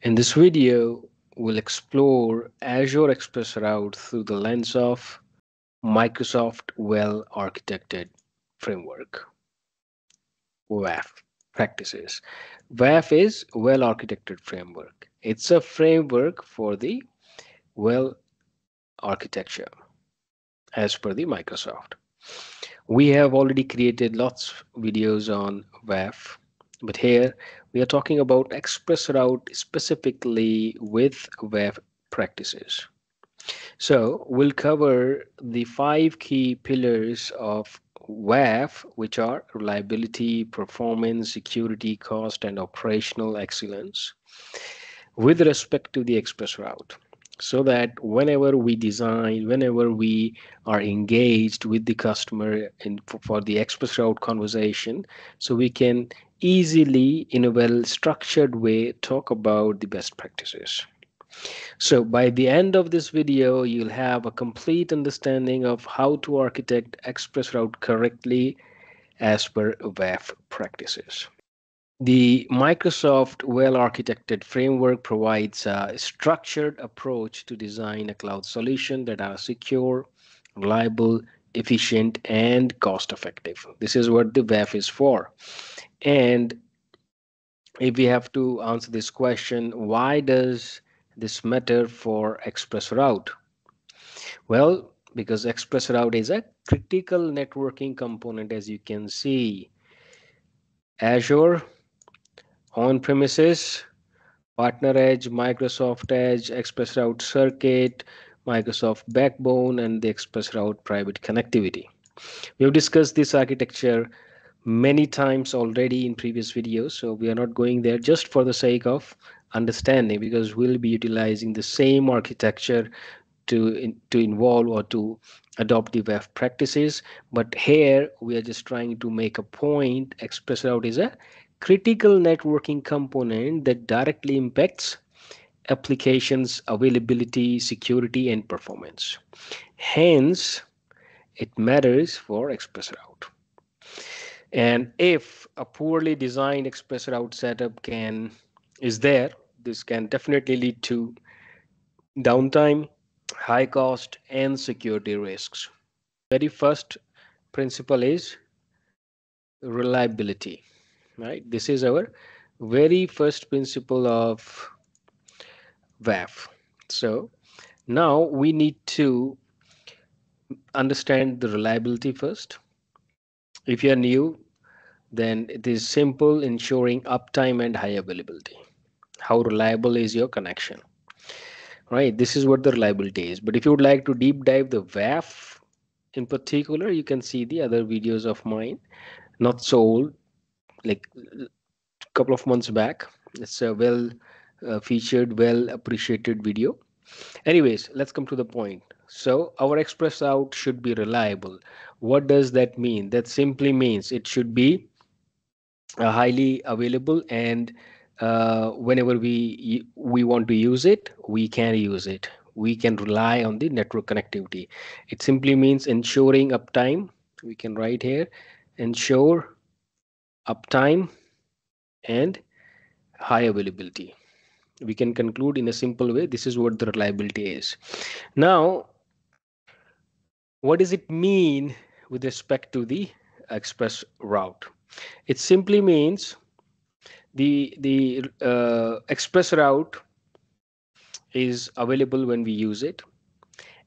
In this video, we'll explore Azure Express Route through the lens of Microsoft Well Architected Framework, WAF practices. WAF is Well Architected Framework. It's a framework for the well architecture as per the Microsoft. We have already created lots of videos on WAF, but here we are talking about Express Route specifically with WAF practices. So we'll cover the five key pillars of WAF, which are reliability, performance, security, cost, and operational excellence with respect to the express route. So that whenever we design, whenever we are engaged with the customer for the express route conversation, so we can easily, in a well structured way, talk about the best practices. So by the end of this video, you'll have a complete understanding of how to architect ExpressRoute correctly as per WAF practices. The Microsoft well-architected framework provides a structured approach to design a cloud solution that are secure, reliable, efficient, and cost-effective. This is what the WAF is for. And if we have to answer this question, why does this matter for ExpressRoute? Well, because ExpressRoute is a critical networking component, as you can see. Azure, on-premises, Partner Edge, Microsoft Edge, ExpressRoute Circuit, Microsoft Backbone, and the ExpressRoute Private Connectivity. We've discussed this architecture many times already in previous videos, so we are not going there just for the sake of understanding, because we'll be utilizing the same architecture to involve or to adopt the WAF practices. But here we are just trying to make a point. ExpressRoute is a critical networking component that directly impacts applications availability, security, and performance. Hence, it matters for ExpressRoute. And if a poorly designed ExpressRoute setup is there, this can definitely lead to downtime, high cost, and security risks. Very first principle is reliability, right? This is our very first principle of WAF. So now we need to understand the reliability first. If you are new, then it is simple ensuring uptime and high availability. How reliable is your connection? Right, this is what the reliability is. But if you would like to deep dive the WAF in particular, you can see the other videos of mine, not so old, like a couple of months back. It's a well featured, well appreciated video. Anyways, let's come to the point. So our express out should be reliable. What does that mean? That simply means it should be highly available, and whenever we want to use it, we can use it. We can rely on the network connectivity. It simply means ensuring uptime. We can write here, ensure uptime and high availability. We can conclude in a simple way, this is what the reliability is. Now, what does it mean with respect to the express route? It simply means the express route is available when we use it.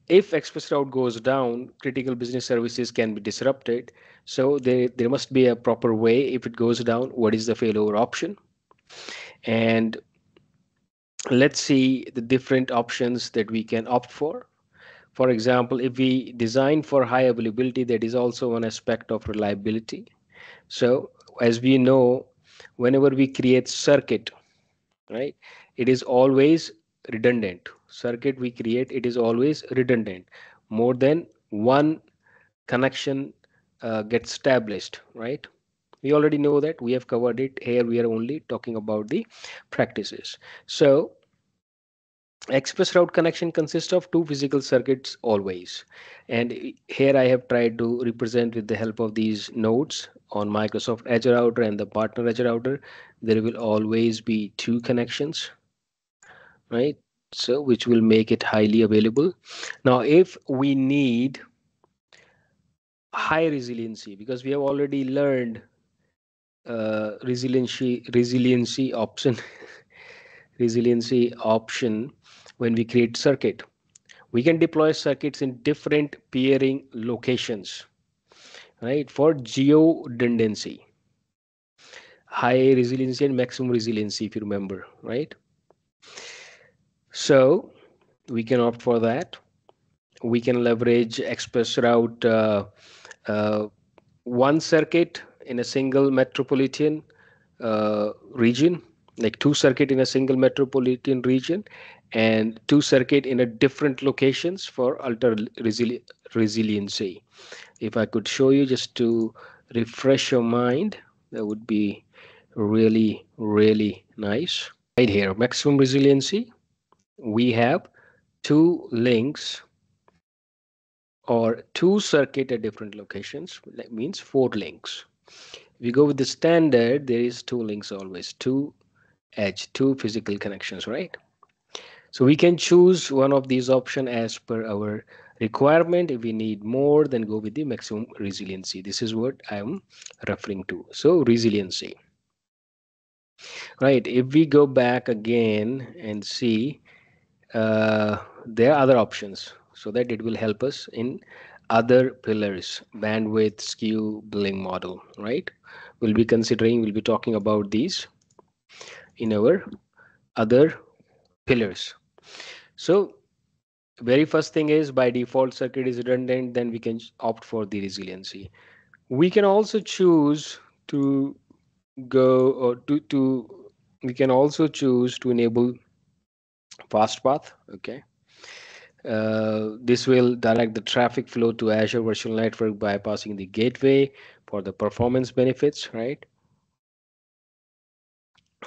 If express route goes down, critical business services can be disrupted. So there must be a proper way. If it goes down, what is the failover option? And let's see the different options that we can opt for. For example, if we design for high availability, that is also one aspect of reliability. So as we know, whenever we create circuit, right, it is always redundant. Circuit we create, it is always redundant. More than one connection gets established, right? We already know that, we have covered it. Here we are only talking about the practices. So express route connection consists of two physical circuits always, and here I have tried to represent with the help of these nodes on Microsoft Edge router and the partner Edge router. There will always be two connections, right? So which will make it highly available. Now if we need high resiliency, because we have already learned resiliency option resiliency option when we create circuit, we can deploy circuits in different peering locations, right, for geo redundancy, high resiliency and maximum resiliency, if you remember, right? So we can opt for that. We can leverage express route, uh, one circuit in a single metropolitan region, like two circuit in a single metropolitan region, and two circuit in a different locations for resiliency. If I could show you just to refresh your mind, that would be really, really nice. Right here, maximum resiliency, we have two links or two circuit at different locations. That means four links. We go with the standard, there is two links always, two edge, two physical connections, right? So we can choose one of these option as per our requirement. If we need more, then go with the maximum resiliency. This is what I'm referring to. So resiliency, right? If we go back again and see, there are other options so that it will help us in other pillars, bandwidth, skew, billing model, right? We'll be talking about these in our other pillars. So very first thing is, by default circuit is redundant, then we can opt for the resiliency. We can also choose to go or to we can also choose to enable fast path. Okay, this will direct the traffic flow to Azure Virtual Network bypassing the gateway for the performance benefits, right?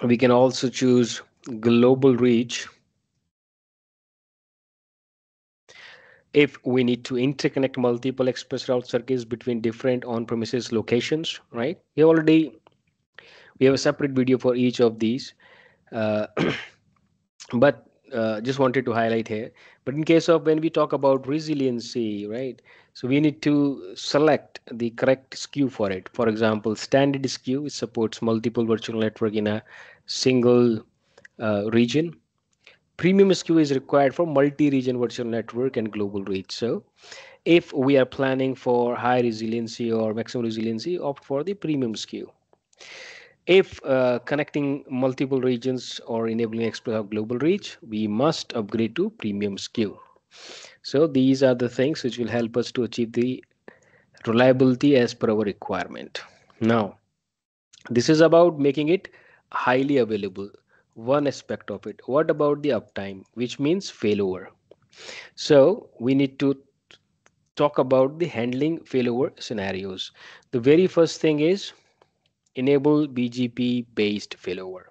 We can also choose global reach if we need to interconnect multiple express route circuits between different on-premises locations, right? We have a separate video for each of these, uh, but just wanted to highlight here. But in case of when we talk about resiliency, right? So we need to select the correct SKU for it. For example, standard SKU, it supports multiple virtual network in a single region. Premium SKU is required for multi-region virtual network and global reach. So if we are planning for high resiliency or maximum resiliency, opt for the premium SKU. If connecting multiple regions or enabling express global reach, we must upgrade to premium SKU. So these are the things which will help us to achieve the reliability as per our requirement. Now, this is about making it highly available. One aspect of it. What about the uptime, which means failover? So we need to talk about the handling failover scenarios. The very first thing is enable BGP based failover.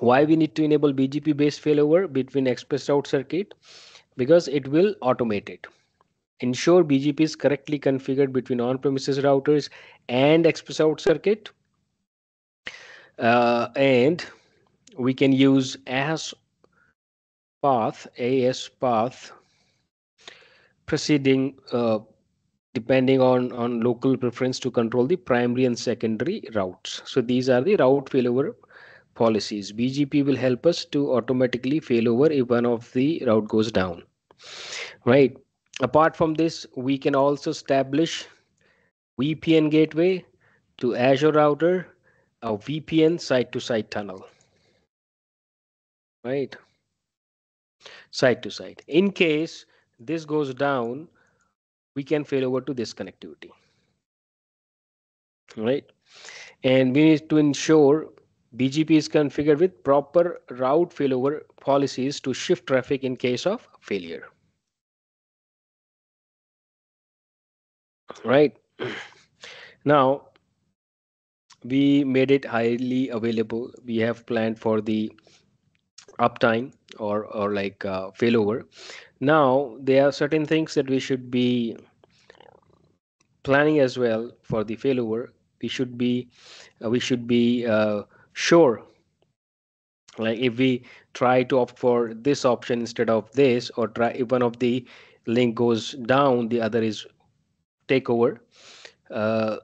Why we need to enable BGP based failover between express route circuit? Because it will automate it. Ensure BGP is correctly configured between on-premises routers and express route circuit. And we can use AS path proceeding depending on local preference to control the primary and secondary routes. So these are the route failover policies. BGP will help us to automatically failover if one of the route goes down, right? Apart from this, we can also establish VPN gateway to Azure router, a VPN site to site tunnel, right? Site to site. In case this goes down, we can fail over to this connectivity, right? And we need to ensure BGP is configured with proper route failover policies to shift traffic in case of failure, right? Now, we made it highly available. We have planned for the uptime or like failover. Now, there are certain things that we should be planning as well for the failover. We should be sure Like if we try to opt for this option instead of this, or try if one of the link goes down, the other is take over.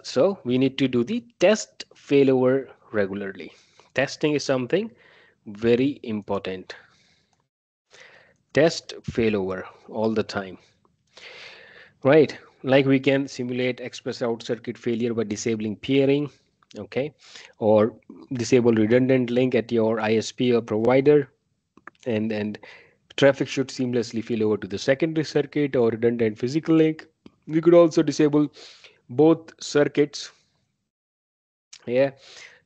So we need to do the test failover regularly. Testing is something very important. Test failover all the time, right? Like we can simulate express route circuit failure by disabling peering, okay, or disable redundant link at your ISP or provider, and traffic should seamlessly fail over to the secondary circuit or redundant physical link. We could also disable both circuits, yeah,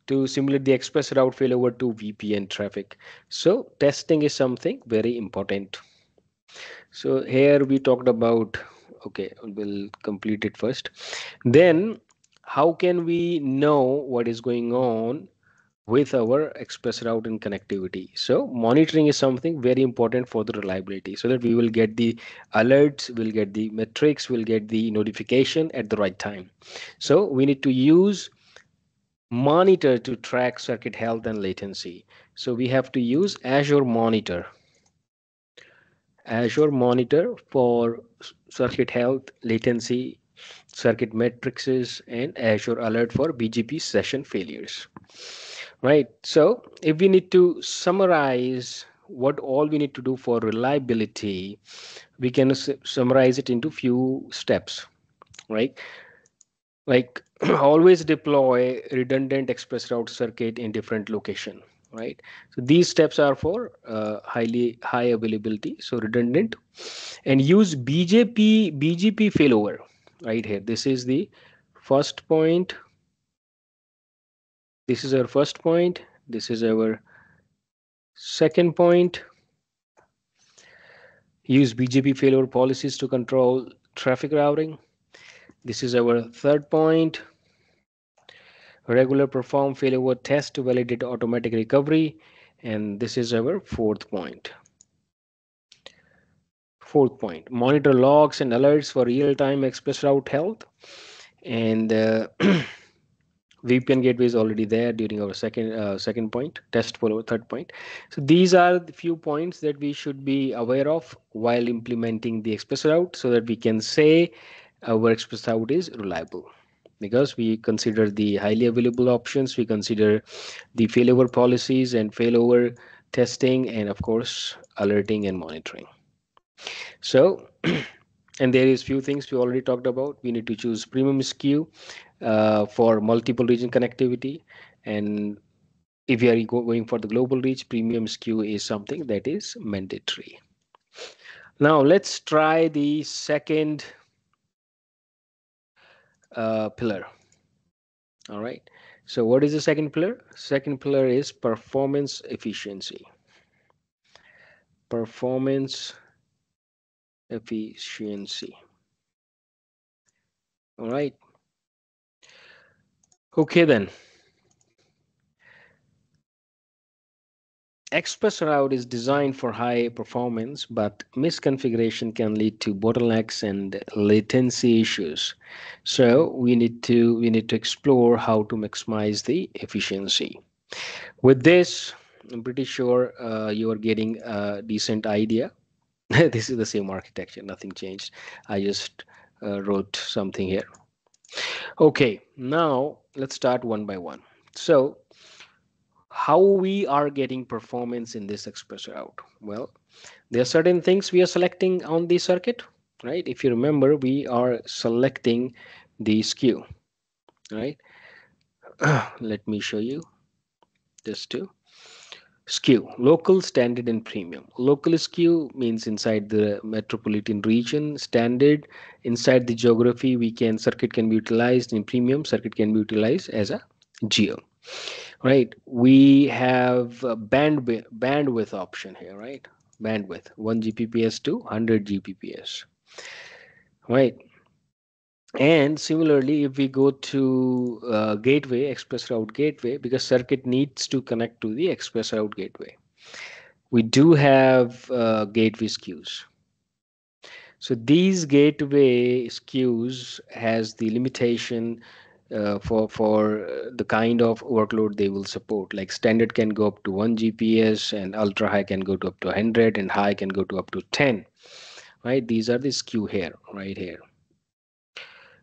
to simulate the express route failover to VPN traffic. So testing is something very important. So here we talked about, okay, we'll complete it first. Then how can we know what is going on with our express route and connectivity? So monitoring is something very important for the reliability, so that we will get the alerts, we'll get the metrics, we'll get the notification at the right time. So we need to use monitor to track circuit health and latency. So we have to use Azure Monitor. Azure Monitor for circuit health, latency, circuit matrices, and Azure Alert for BGP session failures. Right. So if we need to summarize what all we need to do for reliability, we can summarize it into few steps, right? Like always deploy redundant express route circuit in different location, right? So these steps are for highly high availability, so redundant, and use BGP failover right here. This is the first point. This is our first point. This is our second point. Use BGP failover policies to control traffic routing. This is our third point. Regular perform failover test to validate automatic recovery. And this is our fourth point. Fourth point, monitor logs and alerts for real-time express route health. And VPN gateway is already there during our second point, test follow third point. So these are the few points that we should be aware of while implementing the express route, so that we can say our express route is reliable, because we consider the highly available options, we consider the failover policies and failover testing, and of course alerting and monitoring. So and there is few things we already talked about. We need to choose premium SKU for multiple region connectivity, and if you are going for the global reach, premium SKU is something that is mandatory. Now let's try the second pillar. All right, so what is the second pillar? Second pillar is performance efficiency. Performance efficiency. All right, okay then. Express route is designed for high performance, but misconfiguration can lead to bottlenecks and latency issues. So we need to explore how to maximize the efficiency. With this, I'm pretty sure you are getting a decent idea. This is the same architecture, nothing changed. I just wrote something here. Okay, now let's start one by one. So how we are getting performance in this express route? Well, there are certain things we are selecting on the circuit, right? If you remember, we are selecting the SKU, right? Let me show you this too. SKU, local, standard, and premium. Local SKU means inside the metropolitan region. Standard, inside the geography, we can circuit can be utilized. In premium, circuit can be utilized as a geo. Right, we have a bandwidth option here, right? Bandwidth 1 Gbps to 100 Gbps, right? And similarly, if we go to gateway, express route gateway, because circuit needs to connect to the express route gateway, we do have gateway SKUs. So these gateway SKUs has the limitation for the kind of workload they will support. Like standard can go up to 1 GPs, and ultra high can go to up to 100, and high can go to up to 10. Right? These are the skew here, right here.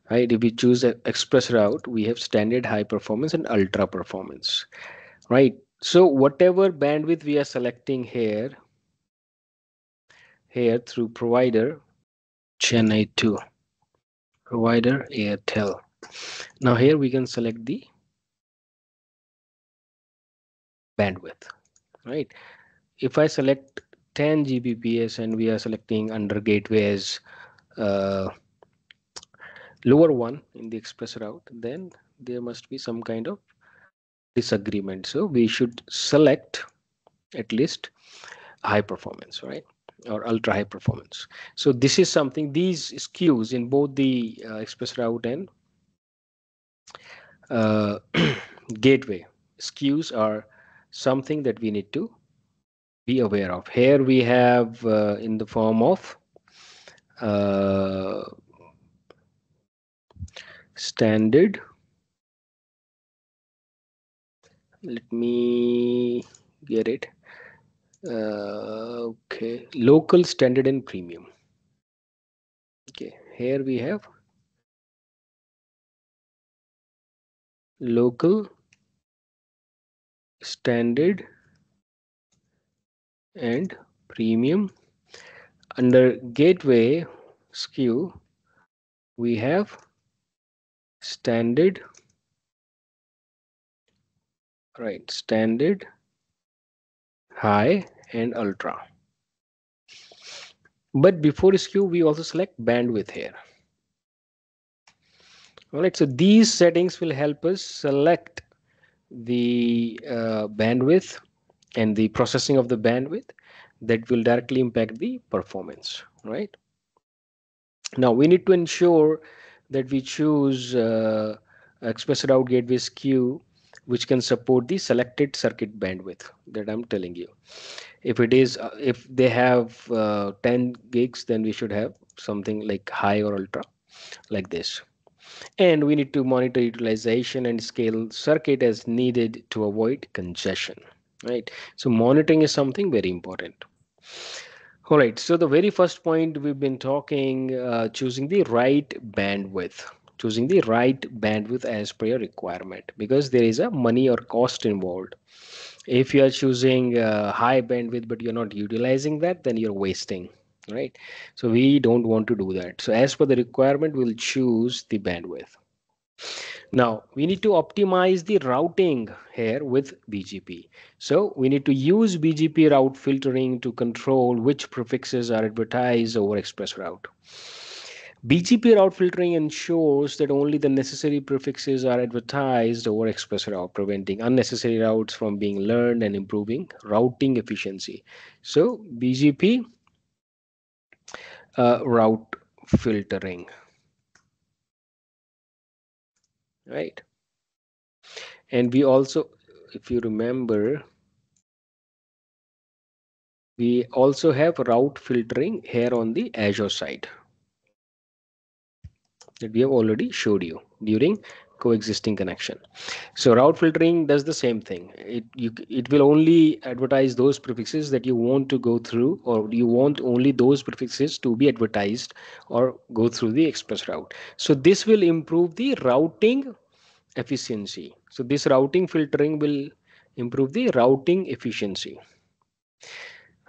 Right? If we choose a express route, we have standard, high performance, and ultra performance. Right? So whatever bandwidth we are selecting here through provider, Chennai 2, provider Airtel. Now here we can select the bandwidth, right? If I select 10 Gbps and we are selecting under gateways uh, lower one in the express route, then there must be some kind of disagreement. So we should select at least high performance, right? Or ultra high performance. So this is something, these skews in both the express route and uh, gateway skews are something that we need to be aware of. Here we have in the form of uh, standard. Let me get it. Okay, local, standard, and premium. Okay, here we have local, standard, and premium. Under gateway skew, we have standard, right? Standard, high, and ultra. But before skew, we also select bandwidth here. All right, so these settings will help us select the bandwidth and the processing of the bandwidth that will directly impact the performance, right? Now we need to ensure that we choose express route gateway skew which can support the selected circuit bandwidth that I'm telling you. If it is if they have 10 gigs, then we should have something like high or ultra like this. And we need to monitor utilization and scale circuit as needed to avoid congestion, right? So monitoring is something very important. All right, so the very first point we've been talking, choosing the right bandwidth, choosing the right bandwidth as per your requirement, because there is a money or cost involved. If you are choosing high bandwidth but you're not utilizing that, then you're wasting, right? So we don't want to do that. So as per the requirement, we'll choose the bandwidth. Now we need to optimize the routing here with BGP. So we need to use BGP route filtering to control which prefixes are advertised over express route. BGP route filtering ensures that only the necessary prefixes are advertised over express route, preventing unnecessary routes from being learned and improving routing efficiency. So BGP route filtering, right? And we also, if you remember, we also have route filtering here on the Azure side that we have already showed you during coexisting connection. So route filtering does the same thing. It will only advertise those prefixes that you want to go through, or you want only those prefixes to be advertised or go through the express route. So this will improve the routing efficiency. So this routing filtering will improve the routing efficiency.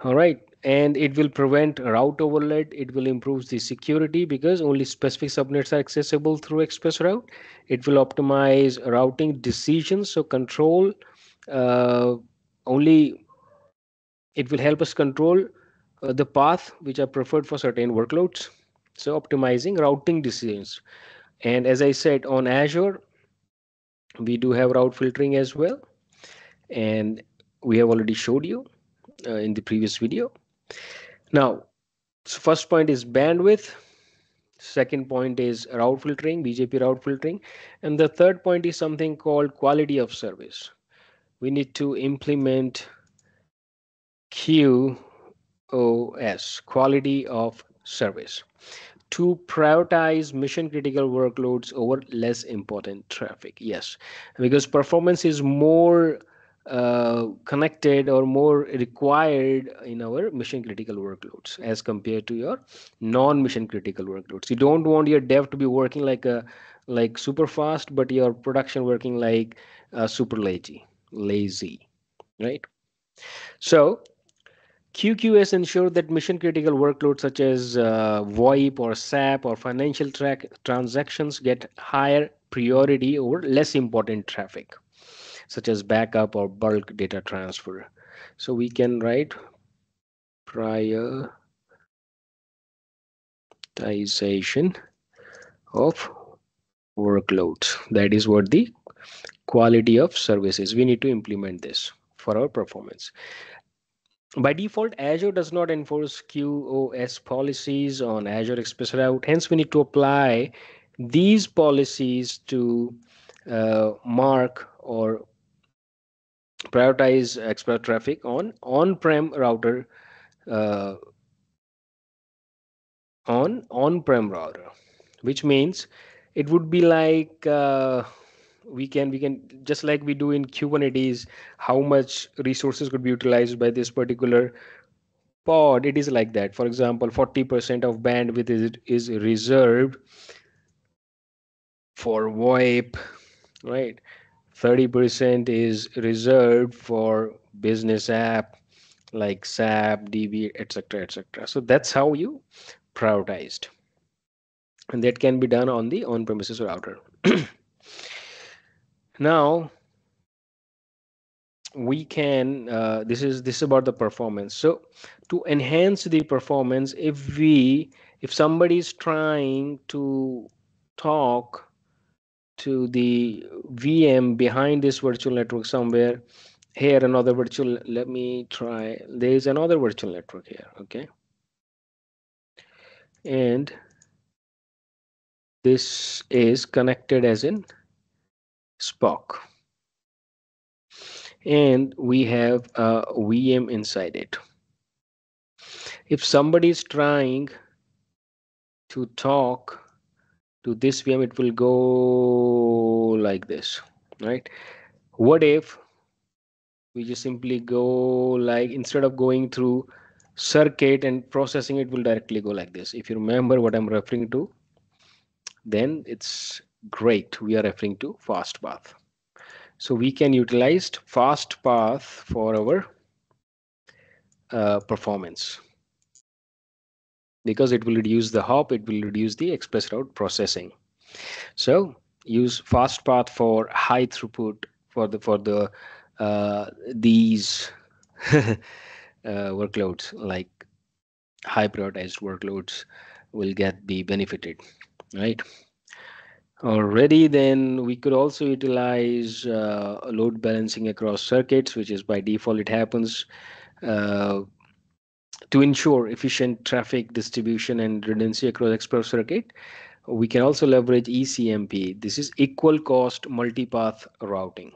All right, and it will prevent route overload. It will improve the security because only specific subnets are accessible through express route. It will optimize routing decisions, so control uh, only. It will help us control the path which are preferred for certain workloads. So optimizing routing decisions. And as I said, on Azure, we do have route filtering as well, and we have already showed you in the previous video. Now, so first point is bandwidth. Second point is route filtering, BGP route filtering. And the third point is something called quality of service. We need to implement QoS, quality of service. to prioritize mission critical workloads over less important traffic. Yes, because performance is more connected or more required in our mission critical workloads as compared to your non mission critical workloads. You don't want your dev to be working like super fast, but your production working like super lazy, right? So QQS ensure that mission critical workloads such as VoIP or SAP or financial transactions get higher priority over less important traffic, such as backup or bulk data transfer. So we can write prioritization of workloads. That is what the quality of service is. We need to implement this for our performance. By default, Azure does not enforce QoS policies on Azure Express Route. Hence, we need to apply these policies to mark or prioritize Express traffic on on-prem router, uh, on-prem router, which means it would be like we can just like we do in Kubernetes, how much resources could be utilized by this particular pod. It is like that. For example, 40% of bandwidth is reserved for VoIP, right? 30% is reserved for business app like SAP, DB, etc., etc. So that's how you prioritized, and that can be done on the on-premises router. Now we can this is about the performance. So to enhance the performance, if somebody is trying to talk to the VM behind this virtual network somewhere, here another virtual, let me try, there is another virtual network here, okay, and this is connected as in Spock, and we have a VM inside it. If somebody is trying to talk to this VM, it will go like this, right? What if we just simply go like, instead of going through circuit and processing, it will directly go like this? If you remember what I'm referring to, then it's great. We are referring to fast path. So we can utilize fast path for our performance, because it will reduce the hop, it will reduce the express route processing. So use fast path for high throughput for the these workloads, like high prioritized workloads will get be benefited, right? Already, then we could also utilize load balancing across circuits, which is by default it happens uh, to ensure efficient traffic distribution and redundancy across express circuit. We can also leverage ECMP. This is equal cost multipath routing.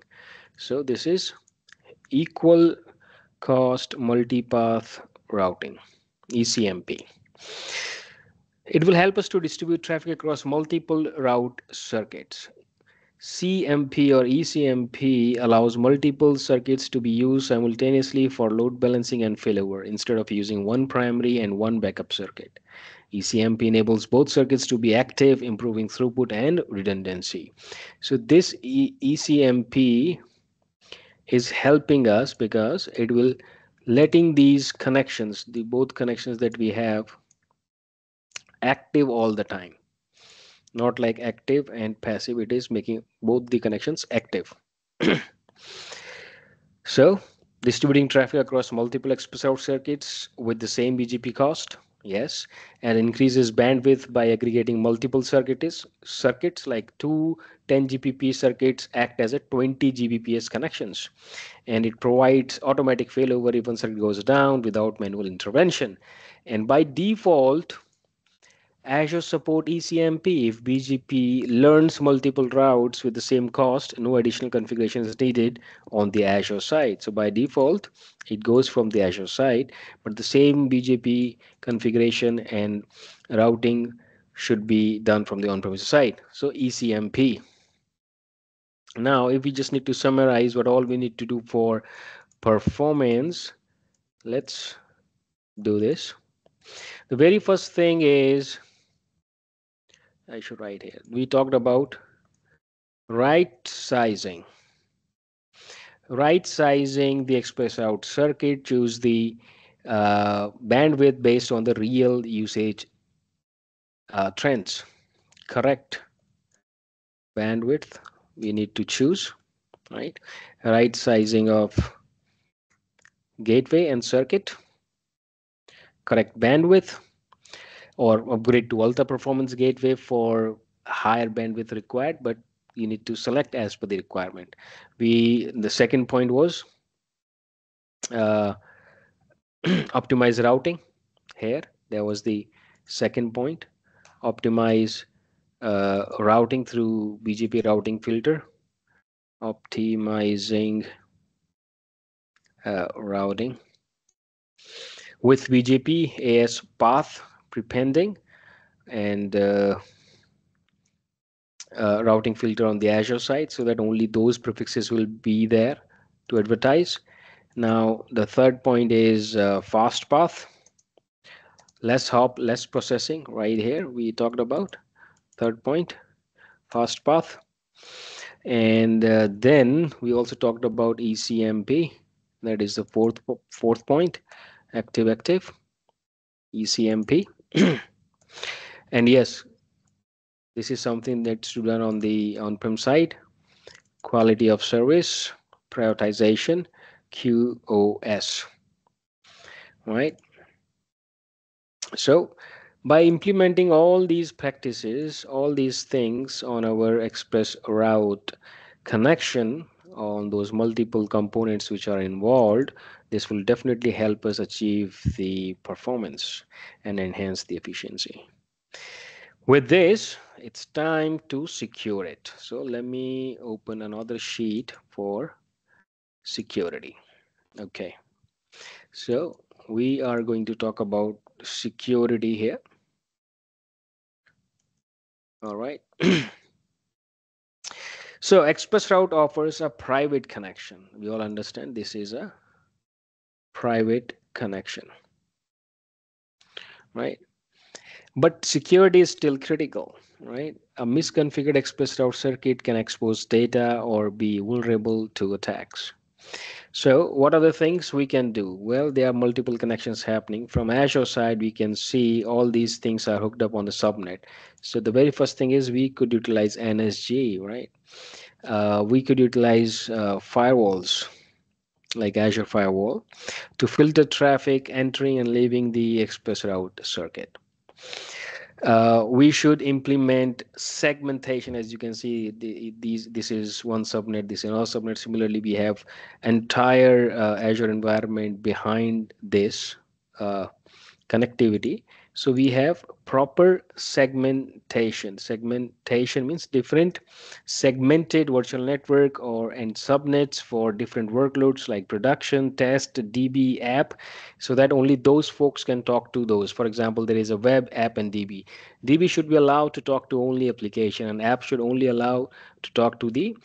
So this is equal cost multipath routing, ECMP. It will help us to distribute traffic across multiple route circuits. CMP or ECMP allows multiple circuits to be used simultaneously for load balancing and failover instead of using one primary and one backup circuit. ECMP enables both circuits to be active, improving throughput and redundancy. So this ECMP is helping us because it will letting these connections, the both connections that we have, active all the time, not like active and passive. It is making both the connections active. So distributing traffic across multiple express route circuits with the same BGP cost, yes, and increases bandwidth by aggregating multiple circuits like two 10 Gbps circuits act as a 20 Gbps connections, and it provides automatic failover if one circuit goes down without manual intervention. And by default, Azure support ECMP if BGP learns multiple routes with the same cost. No additional configuration is needed on the Azure side. So by default, it goes from the Azure side, but the same BGP configuration and routing should be done from the on-premises side. So ECMP. Now, if we just need to summarize what all we need to do for performance, let's do this. The very first thing is, I should write here, we talked about right sizing. Right sizing the express out circuit, choose the bandwidth based on the real usage trends. Correct bandwidth we need to choose, right? Right sizing of gateway and circuit, correct bandwidth, or upgrade to ultra performance gateway for higher bandwidth required, but you need to select as per the requirement. The second point was uh, optimize routing. Here there was the second point, optimize routing through BGP routing filter, optimizing routing with BGP AS path prepending, and routing filter on the Azure side, so that only those prefixes will be there to advertise. Now the third point is fast path, less hop, less processing. Right here we talked about third point, fast path. And then we also talked about ECMP, that is the fourth point, active active ECMP. And yes, this is something that's to done on the on-prem side. Quality of service, prioritization, QoS, right? So by implementing all these practices, all these things on our express route connection, on those multiple components which are involved, this will definitely help us achieve the performance and enhance the efficiency. With this, it's time to secure it. So let me open another sheet for security. Okay, so we are going to talk about security here. All right. So ExpressRoute offers a private connection. We all understand this is a private connection, right? But security is still critical, right? A misconfigured ExpressRoute circuit can expose data or be vulnerable to attacks. So what are the things we can do? Well, there are multiple connections happening. From Azure side, we can see all these things are hooked up on the subnet. So the very first thing is we could utilize NSG, right? We could utilize firewalls like Azure Firewall to filter traffic entering and leaving the express route circuit. We should implement segmentation. As you can see, this is one subnet, this is another subnet. Similarly, we have entire Azure environment behind this uh, connectivity. So we have proper segmentation. Segmentation means different segmented virtual network or and subnets for different workloads like production, test, DB, app, so that only those folks can talk to those. For example, there is a web, app, and DB. DB should be allowed to talk to only application, and app should only allow to talk to the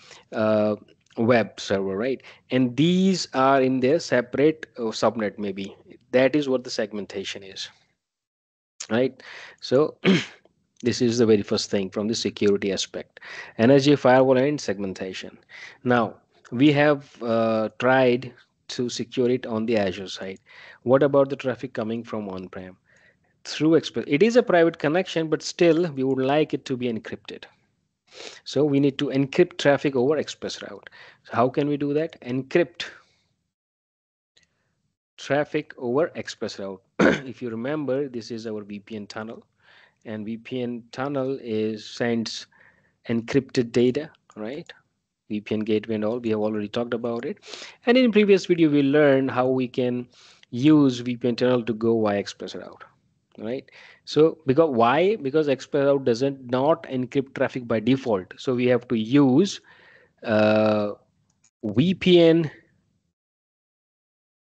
web server, right? And these are in their separate subnet maybe. That is what the segmentation is, right? So this is the very first thing from the security aspect, NSG, firewall, and segmentation. Now we have tried to secure it on the Azure side. What about the traffic coming from on-prem? Through Express, it is a private connection, but still we would like it to be encrypted. So we need to encrypt traffic over express route. So how can we do that? Encrypt traffic over express route. If you remember, this is our VPN tunnel, and VPN tunnel is sends encrypted data, right? VPN gateway and all, we have already talked about it. And in previous video, we learned how we can use VPN tunnel to go via express route, right? So because why? Because express route doesn't not encrypt traffic by default. So we have to use uh, VPN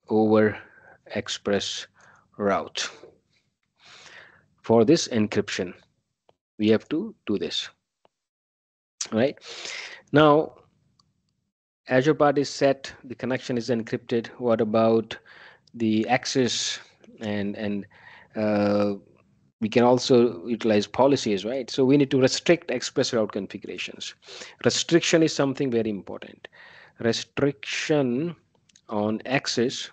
over express route for this encryption. We have to do this, right? Now, Azure part is set, the connection is encrypted. What about the access and uh, we can also utilize policies, right? So we need to restrict express route configurations. Restriction is something very important. Restriction on access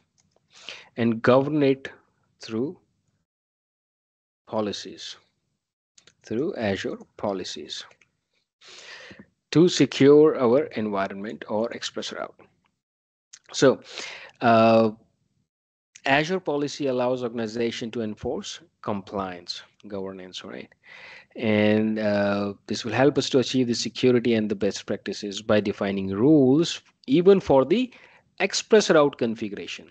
and govern it through policies, through Azure policies to secure our environment or express route. So uh, Azure policy allows organization to enforce compliance, governance, right? And this will help us to achieve the security and the best practices by defining rules even for the express route configuration.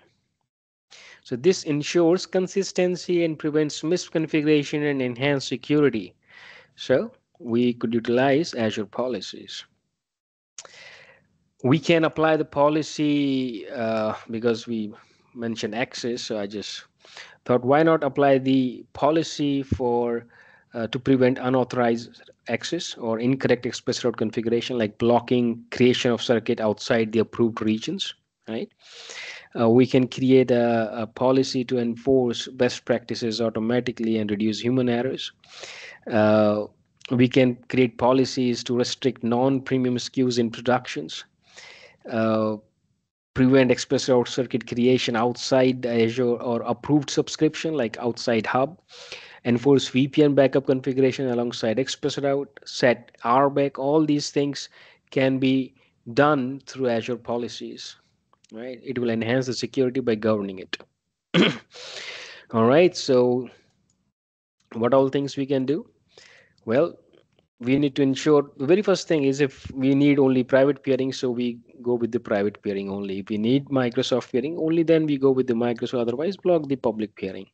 So this ensures consistency and prevents misconfiguration and enhance security. So we could utilize Azure policies. We can apply the policy because we mentioned access. So I just thought, why not apply the policy for to prevent unauthorized access or incorrect express route configuration, like blocking creation of circuit outside the approved regions, right? We can create a policy to enforce best practices automatically and reduce human errors. Uh, we can create policies to restrict non-premium SKUs in productions. Uh, Prevent express route circuit creation outside Azure or approved subscription like outside hub, enforce VPN backup configuration alongside express route, set RBAC. All these things can be done through Azure policies, right? It will enhance the security by governing it. All right, so what all things we can do? Well, we need to ensure the very first thing is if we need only private peering, so we go with the private peering only. If we need Microsoft peering, only then we go with the Microsoft, otherwise block the public peering.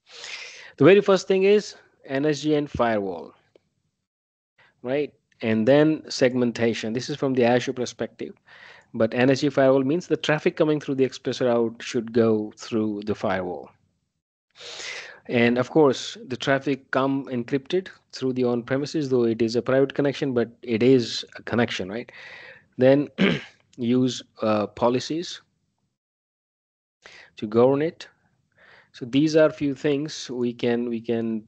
The very first thing is NSG and firewall, right? And then segmentation. This is from the Azure perspective, but NSG firewall means the traffic coming through the express route should go through the firewall. And of course, the traffic come encrypted through the on-premises, though it is a private connection, but it is a connection, right? Then use policies to govern it. So these are few things we can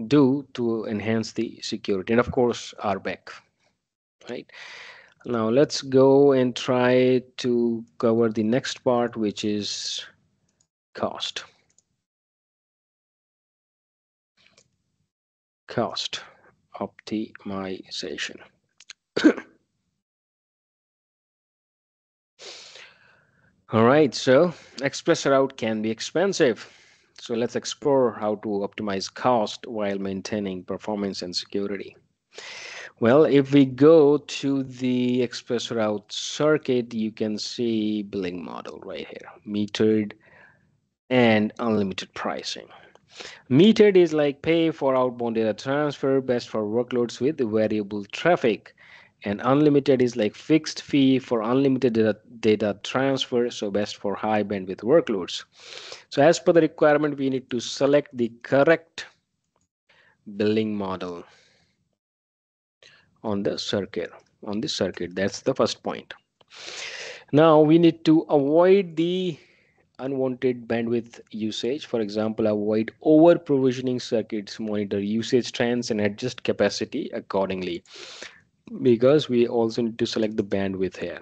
do to enhance the security, and of course RBAC, right? Now let's go and try to cover the next part, which is cost. Cost optimization. All right, so express route can be expensive. So let's explore how to optimize cost while maintaining performance and security. Well, if we go to the express route circuit, you can see billing model right here, metered and unlimited pricing. Metered is like pay for outbound data transfer, best for workloads with variable traffic. And unlimited is like fixed fee for unlimited data transfer, so best for high bandwidth workloads. So as per the requirement, we need to select the correct billing model on the circuit. On this circuit, that's the first point. Now we need to avoid the unwanted bandwidth usage. For example, avoid over provisioning circuits, monitor usage trends, and adjust capacity accordingly, because we also need to select the bandwidth here.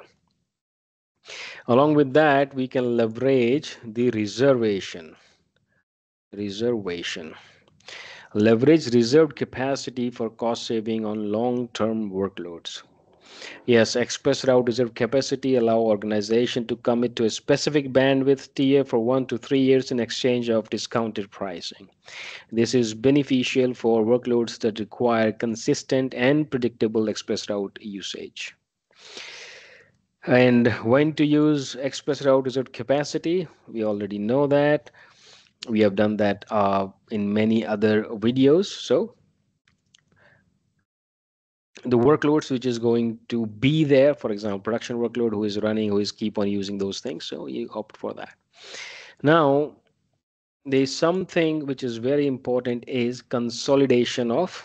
Along with that, we can leverage the reservation. Leverage reserved capacity for cost saving on long-term workloads. Yes, express route reserved capacity allow organization to commit to a specific bandwidth tier for 1 to 3 years in exchange of discounted pricing. This is beneficial for workloads that require consistent and predictable express route usage. And when to use express route reserved capacity, we already know that. We have done that in many other videos. So the workloads which is going to be there, for example, production workload who is running, who is keep on using those things. So you opt for that. Now, there's something which is very important is consolidation of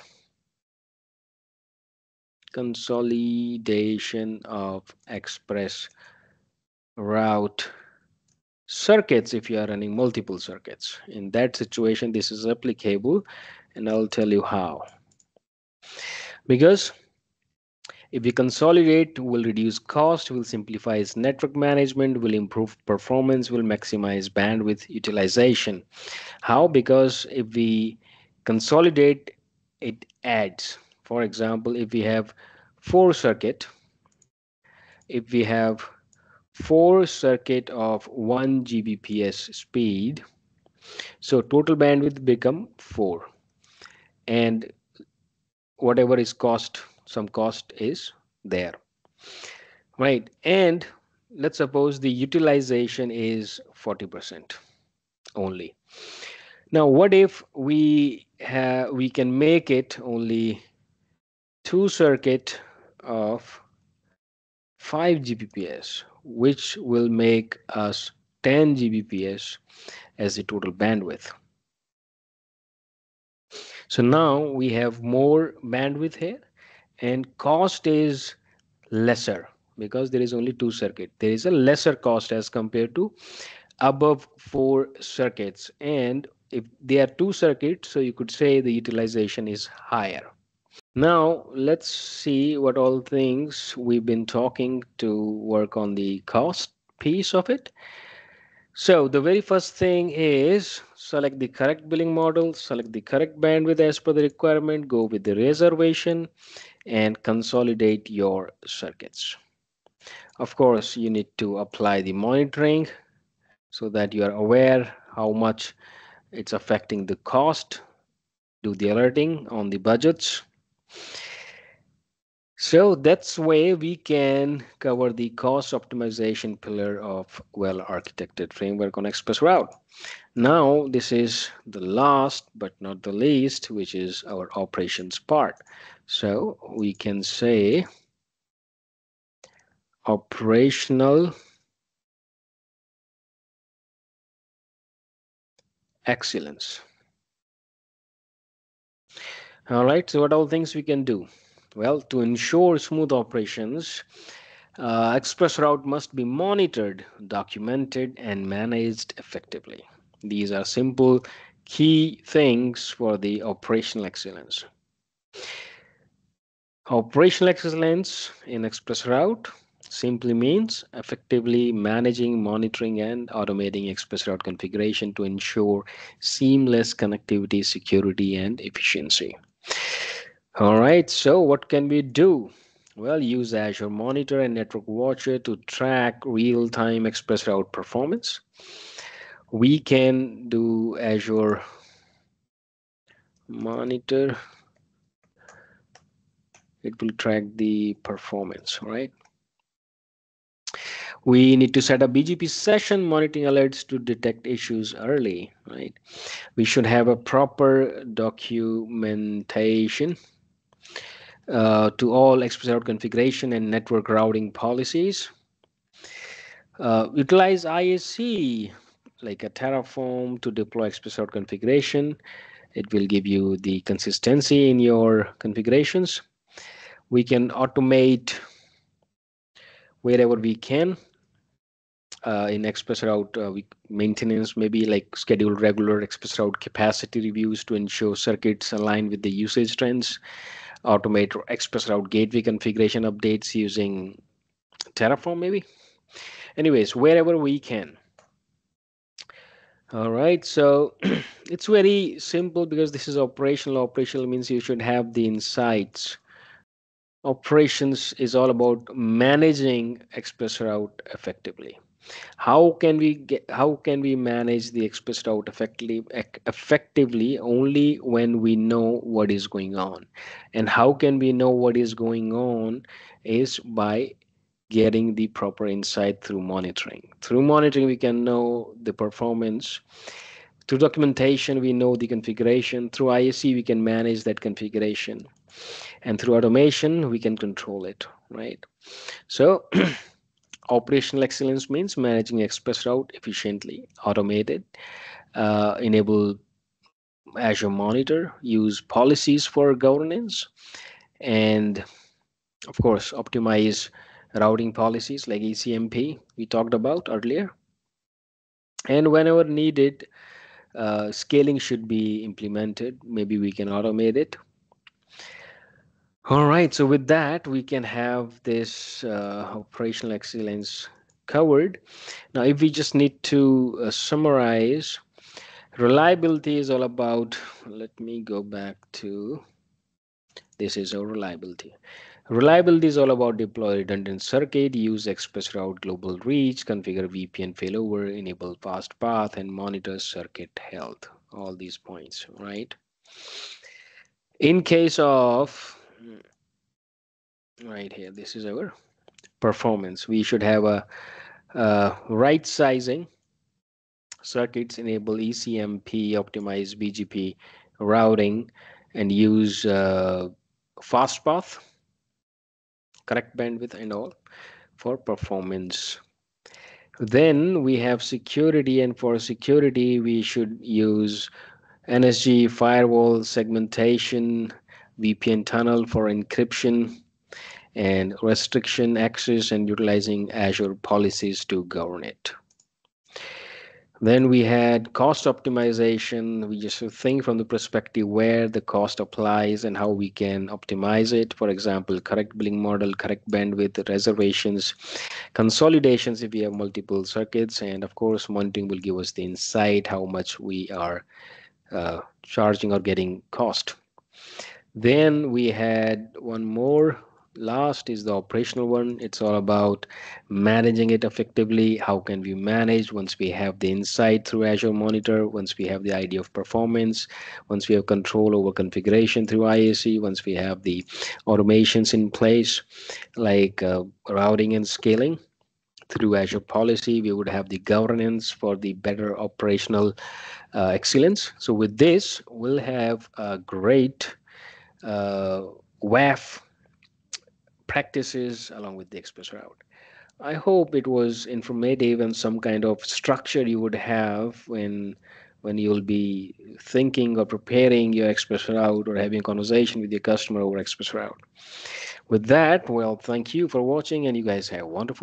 consolidation of express route circuits. If you are running multiple circuits, in that situation this is applicable, and I'll tell you how. Because if we consolidate, will reduce cost, will simplify its network management, will improve performance, will maximize bandwidth utilization. How? Because if we consolidate, it adds. For example, if we have four circuit, if we have four circuit of 1 Gbps speed, so total bandwidth become 4, and whatever is cost, some cost is there, right? And let's suppose the utilization is 40% only. Now what if we can make it only two circuit of 5 Gbps, which will make us 10 Gbps as the total bandwidth. So now we have more bandwidth here, and cost is lesser because there is only two circuit. There is a lesser cost as compared to above four circuits, and if there are two circuits, so you could say the utilization is higher. Now let's see what all things we've been talking to work on the cost piece of it. So the very first thing is select the correct billing model, select the correct bandwidth as per the requirement, go with the reservation, and consolidate your circuits. Of course, you need to apply the monitoring so that you are aware how much it's affecting the cost. Do the alerting on the budgets. So that's way we can cover the cost optimization pillar of well-architected framework on Express Route. Now this is the last but not the least, which is our operations part. So we can say operational excellence. All right, so what all things we can do? Well, to ensure smooth operations, Express Route must be monitored, documented, and managed effectively. These are simple key things for the operational excellence. Operational excellence in Express Route simply means effectively managing, monitoring, and automating Express Route configuration to ensure seamless connectivity, security, and efficiency. All right, so what can we do? Well, use Azure Monitor and Network Watcher to track real-time Express Route performance. We can do Azure Monitor. It will track the performance, right? We need to set up BGP session monitoring alerts to detect issues early, right? We should have a proper documentation to all Express Route configuration and network routing policies. Utilize IAC like a Terraform to deploy Express Route configuration. It will give you the consistency in your configurations. We can automate wherever we can. In Express Route maintenance, maybe like schedule regular Express Route capacity reviews to ensure circuits align with the usage trends. Automate Express Route gateway configuration updates using Terraform, maybe. Anyways, wherever we can. All right, so it's very simple because this is operational. Operational means you should have the insights. Operations is all about managing Express Route effectively. How can we manage the Express Route effectively only when we know what is going on? And how can we know what is going on is by getting the proper insight through monitoring. Through monitoring, we can know the performance. Through documentation, we know the configuration. Through ISC, we can manage that configuration. And through automation, we can control it, right? So operational excellence means managing Express Route efficiently, automated, enable Azure Monitor, use policies for governance, and Of course, optimize routing policies like ECMP we talked about earlier. And whenever needed, scaling should be implemented. Maybe we can automate it. All right, so with that, we can have this operational excellence covered. Now, if we just need to summarize, reliability is all about, let me go back to this is our reliability. Reliability is all about deploy redundant circuit, use express route global reach, configure VPN failover, enable fast path, and monitor circuit health. All these points, right? In case of, right here, this is our performance. We should have a right sizing circuits, enable ECMP, optimize BGP routing, and use fast path, correct bandwidth, and all for performance. Then we have security, and for security, we should use NSG firewall segmentation, VPN tunnel for encryption, and restriction access, and utilizing Azure policies to govern it. Then we had cost optimization. We just think from the perspective where the cost applies and how we can optimize it. For example, correct billing model, correct bandwidth, reservations, consolidations if we have multiple circuits, and of course, monitoring will give us the insight how much we are charging or getting cost. Then we had one more. Last is the operational one. It's all about managing it effectively. How can we manage once we have the insight through Azure Monitor, once we have the idea of performance, once we have control over configuration through IAC, once we have the automations in place like routing and scaling through Azure policy, we would have the governance for the better operational excellence. So with this, we'll have a great WAF practices along with the express route. I hope it was informative and some kind of structure you would have when you'll be thinking or preparing your express route or having a conversation with your customer over express route. With that, well, thank you for watching, and you guys have a wonderful